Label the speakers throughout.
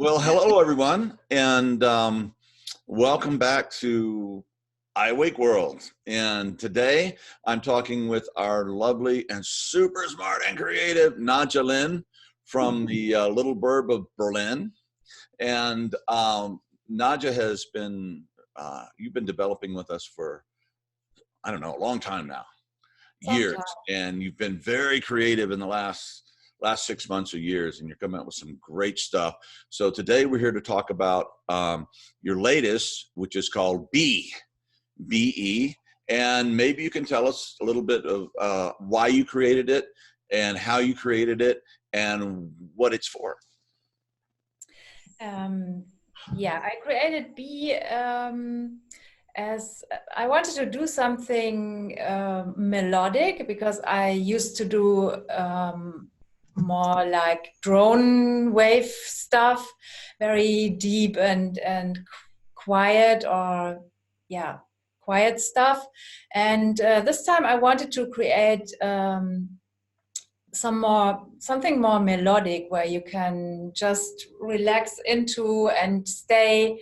Speaker 1: Well, hello everyone, and welcome back to iAwake World. And today I'm talking with our lovely and super smart and creative Nadja Lind from the little burb of Berlin. And Nadja has been, you've been developing with us for, I don't know, a long time now, years. And you've been very creative in the last 6 months or years, and you're coming out with some great stuff. So today we're here to talk about your latest, which is called BE, and maybe you can tell us a little bit of why you created it and how you created it and what it's for.
Speaker 2: Yeah, I created B as I wanted to do something melodic, because I used to do more like drone wave stuff, very deep and quiet, or quiet stuff. And this time I wanted to create something more melodic, where you can just relax into and stay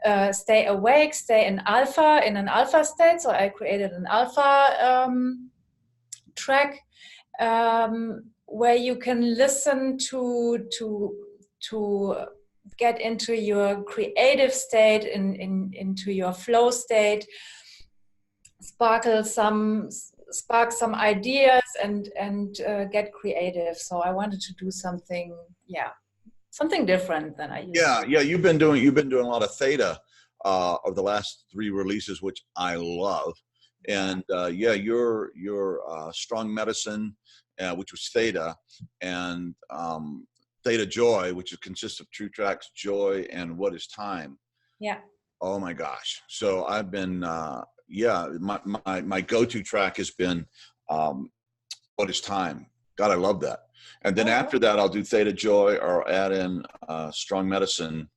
Speaker 2: awake, stay in an alpha state. So I created an alpha track where you can listen to get into your creative state, into your flow state, spark some ideas and get creative. So I wanted to do something different than I used to.
Speaker 1: Yeah, you've been doing a lot of theta of the last 3 releases, which I love. And your strong medicine, which was theta, and theta joy, which consists of 2 tracks, joy and what is time.
Speaker 2: Yeah.
Speaker 1: Oh my gosh. So I've been my go-to track has been what is time. God, I love that. And then after that, I'll do theta joy, or add in strong medicine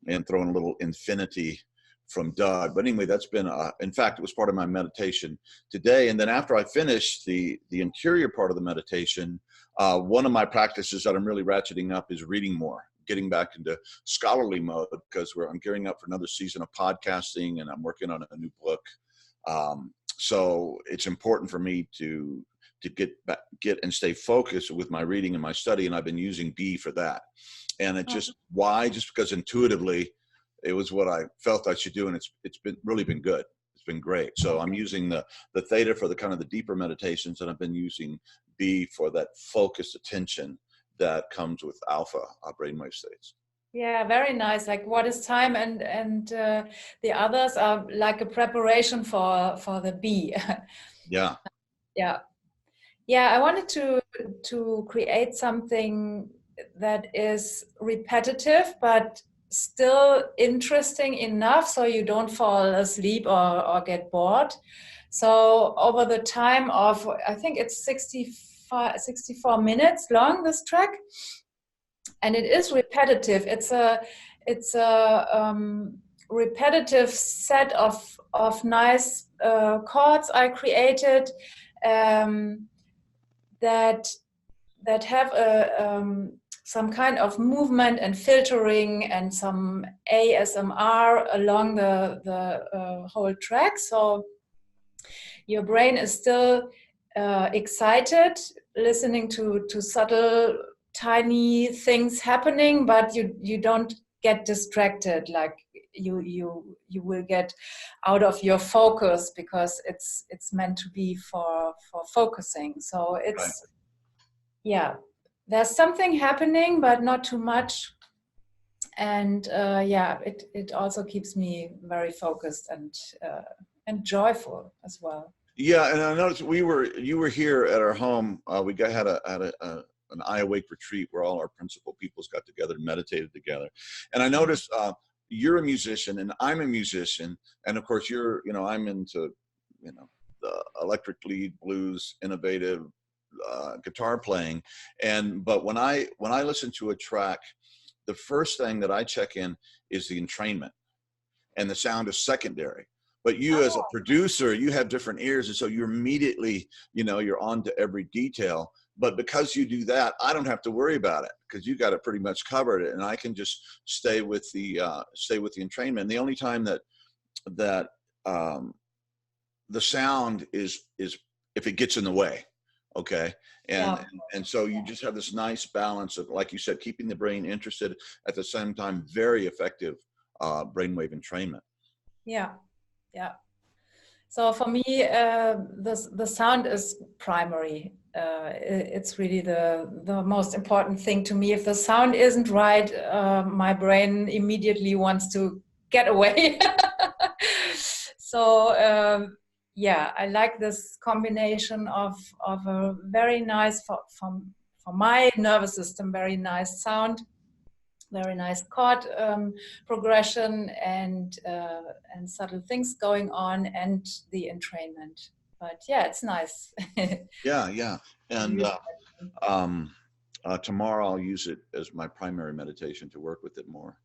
Speaker 1: and throw in a little infinity from Doug. But anyway, that's been, in fact, it was part of my meditation today. And then after I finish the interior part of the meditation, one of my practices that I'm really ratcheting up is reading more, getting back into scholarly mode, because I'm gearing up for another season of podcasting, and I'm working on a new book. So it's important for me to get and stay focused with my reading and my study. And I've been using B for that. And it just because intuitively it was what I felt I should do. And it's been really been good. It's been great. So I'm using the theta for the kind of the deeper meditations, and I've been using B for that focused attention that comes with alpha brainwave states.
Speaker 2: Yeah, very nice. Like what is time, and the others are like a preparation for the B.
Speaker 1: Yeah.
Speaker 2: I wanted to create something that is repetitive but still interesting enough so you don't fall asleep or get bored. So over the time of, I think it's 64 minutes long, this track, and it is repetitive. It's a repetitive set of nice chords I created that have some kind of movement and filtering and some ASMR along the whole track. So your brain is still excited, listening to subtle, tiny things happening, but you don't get distracted. Like you will get out of your focus, because it's meant to be for focusing. So it's there's something happening, but not too much. And it also keeps me very focused and joyful as well.
Speaker 1: Yeah, and I noticed you were here at our home. We had an iAwake retreat where all our principal peoples got together and meditated together. And I noticed you're a musician and I'm a musician, and of course I'm into the electric lead, blues, innovative guitar playing. But when I listen to a track, the first thing that I check in is the entrainment, and the sound is secondary. But you as a producer, you have different ears, and so you're immediately, you're on to every detail. But because you do that, I don't have to worry about it because you got it pretty much covered, and I can just stay with the entrainment. And the only time that the sound is if it gets in the way, okay? And so you just have this nice balance of, like you said, keeping the brain interested, at the same time very effective brainwave entrainment.
Speaker 2: Yeah. So for me, the sound is primary. It's really the most important thing to me. If the sound isn't right, my brain immediately wants to get away. So yeah, I like this combination of a very nice, for my nervous system, very nice sound, very nice chord progression, and subtle things going on, and the entrainment. But yeah, it's nice.
Speaker 1: Yeah. And tomorrow I'll use it as my primary meditation to work with it more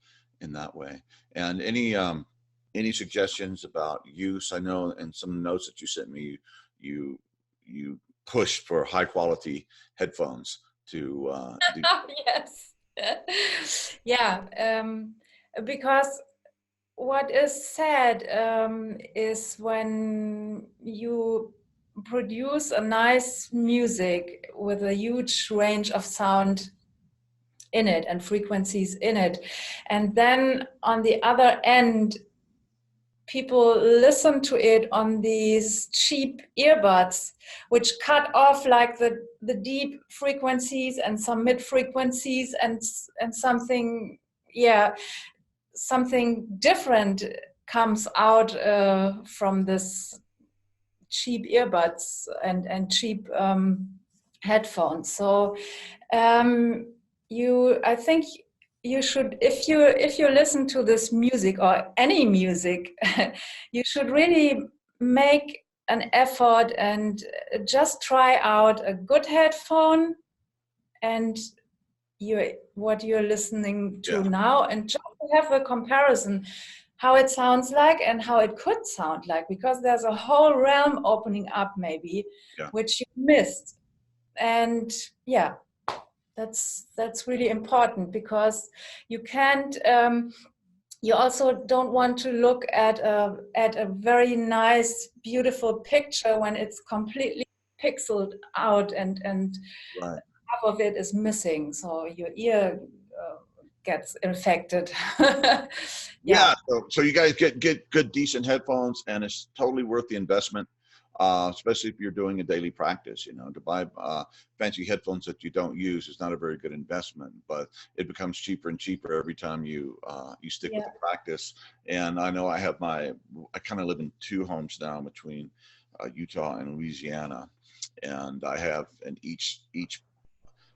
Speaker 1: in that way. And any suggestions about use? I know in some notes that you sent me, you push for high quality headphones to do.
Speaker 2: Yes. Yeah, because what is sad is when you produce a nice music with a huge range of sound in it and frequencies in it, and then on the other end people listen to it on these cheap earbuds, which cut off like the deep frequencies and some mid frequencies and something, yeah, something different comes out from this cheap earbuds and cheap headphones. So I think you should, if you listen to this music or any music, you should really make an effort and just try out a good headphone and what you're listening to now, and just have a comparison how it sounds like and how it could sound like, because there's a whole realm opening up maybe which you missed. And yeah, that's really important, because you can't you also don't want to look at a very nice beautiful picture when it's completely pixeled out and
Speaker 1: Right.
Speaker 2: half of it is missing, so your ear gets infected.
Speaker 1: Yeah. So you guys get good decent headphones, and it's totally worth the investment. Especially if you're doing a daily practice, to buy fancy headphones that you don't use is not a very good investment, but it becomes cheaper and cheaper every time you stick with the practice. And I know I kind of live in two homes now between Utah and Louisiana, and I have in each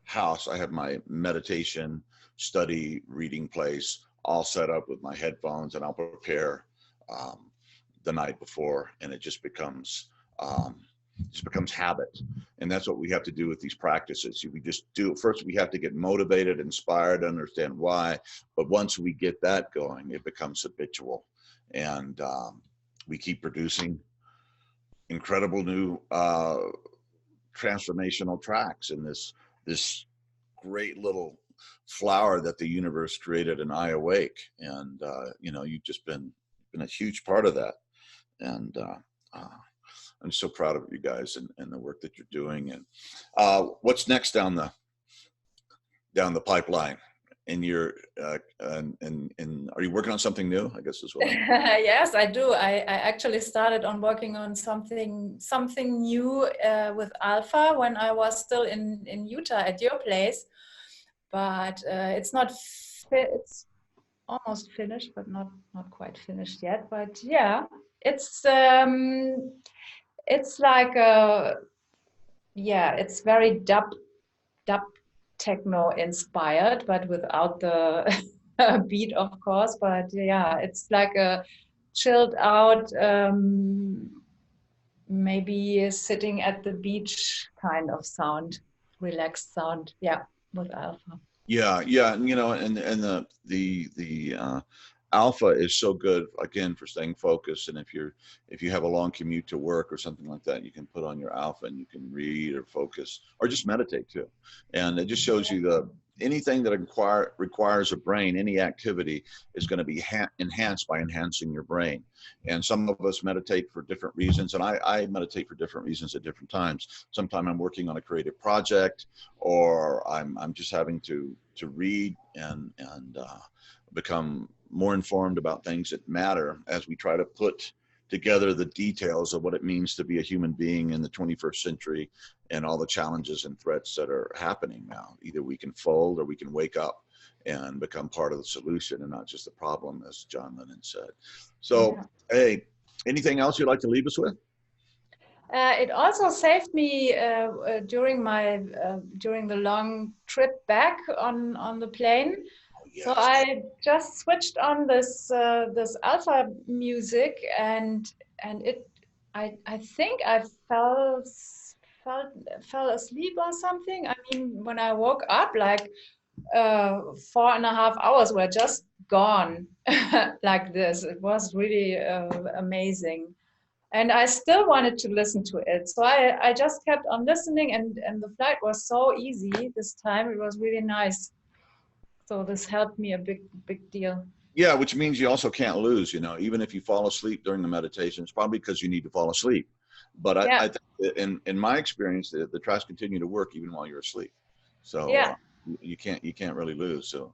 Speaker 1: house, I have my meditation, study, reading place all set up with my headphones, and I'll prepare the night before, and it just becomes habit. And that's what we have to do with these practices. We just do it first. We have to get motivated, inspired, understand why. But once we get that going, it becomes habitual, and we keep producing incredible new transformational tracks in this great little flower that the universe created in iAwake. And you've just been a huge part of that. And I'm so proud of you guys and the work that you're doing. And what's next down the pipeline? And you're and are you working on something new? I guess is what.
Speaker 2: Yes, I do. I actually started on working on something new with Alpha when I was still in Utah at your place, but it's not. It's almost finished, but not quite finished yet. But yeah, it's like it's very dub techno inspired, but without the beat, of course. But yeah, it's like a chilled out, maybe sitting at the beach kind of sound, relaxed sound. Yeah, with Alpha.
Speaker 1: Yeah, and and the alpha is so good again for staying focused. And if you have a long commute to work or something like that, you can put on your alpha and you can read or focus or just meditate too. And it just shows you anything that requires a brain, any activity is going to be enhanced by enhancing your brain. And some of us meditate for different reasons, and I meditate for different reasons at different times. Sometimes I'm working on a creative project, or I'm just having to read and become more informed about things that matter as we try to put together the details of what it means to be a human being in the 21st century and all the challenges and threats that are happening now. Either we can fold or we can wake up and become part of the solution and not just the problem, as John Lennon said. So, hey, anything else you'd like to leave us with?
Speaker 2: It also saved me during the long trip back on the plane. Yes. So I just switched on this alpha music, and I think I fell asleep or something. I mean, when I woke up, like 4.5 hours were just gone like this. It was really amazing. And I still wanted to listen to it. So I just kept on listening, and the flight was so easy this time. It was really nice. So this helped me a big deal.
Speaker 1: Yeah, which means you also can't lose, you know, even if you fall asleep during the meditation, it's probably because you need to fall asleep. But I think in my experience, the tracks continue to work even while you're asleep. So you can't really lose. So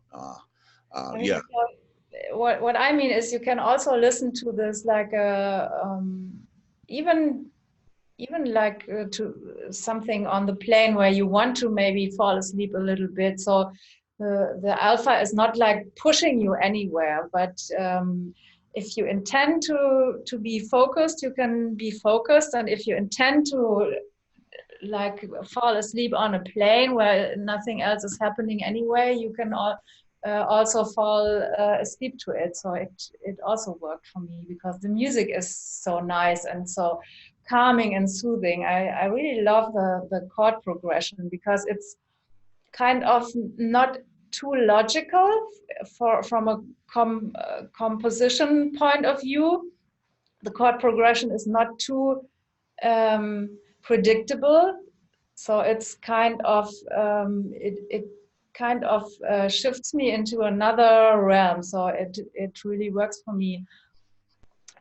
Speaker 1: yeah.
Speaker 2: What I mean is you can also listen to this like even like to something on the plane where you want to maybe fall asleep a little bit. So the alpha is not like pushing you anywhere, but if you intend to be focused, you can be focused. And if you intend to like fall asleep on a plane where nothing else is happening anyway, you can also fall asleep to it. So it also worked for me because the music is so nice and so calming and soothing. I really love the chord progression because it's kind of not too logical from a composition point of view. The chord progression is not too predictable, so it's kind of it kind of shifts me into another realm. So it really works for me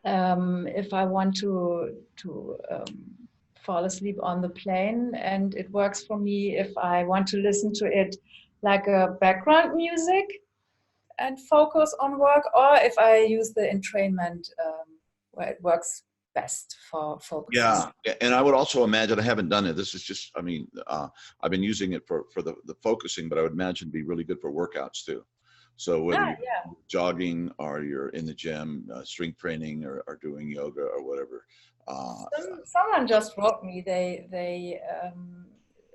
Speaker 2: if I want to fall asleep on the plane, and it works for me if I want to listen to it like a background music and focus on work, or if I use the entrainment where it works best for focus.
Speaker 1: Yeah, and I would also imagine, I haven't done it, this is just, I mean, I've been using it for the focusing, but I would imagine it'd be really good for workouts too. So whether you're jogging or you're in the gym, strength training or doing yoga or whatever.
Speaker 2: Someone just wrote me.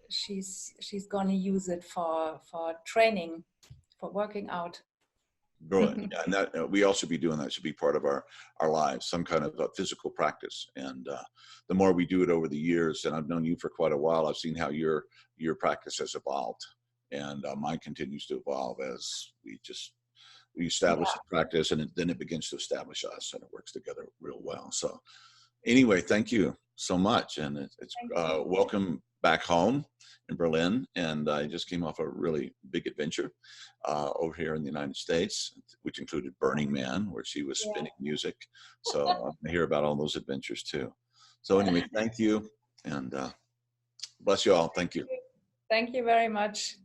Speaker 2: She's gonna use it for training, for working out.
Speaker 1: Brilliant. Yeah, and that we also be doing that. It should be part of our lives, some kind of physical practice. And the more we do it over the years, and I've known you for quite a while, I've seen how your practice has evolved, and mine continues to evolve as we establish the practice, and then it begins to establish us, and it works together real well. So anyway, thank you so much, and it's welcome back home in Berlin. And I just came off a really big adventure over here in the United States, which included Burning Man, where she was spinning music. So I'm going to hear about all those adventures too. So anyway, thank you, and bless you all. Thank you.
Speaker 2: Thank you very much.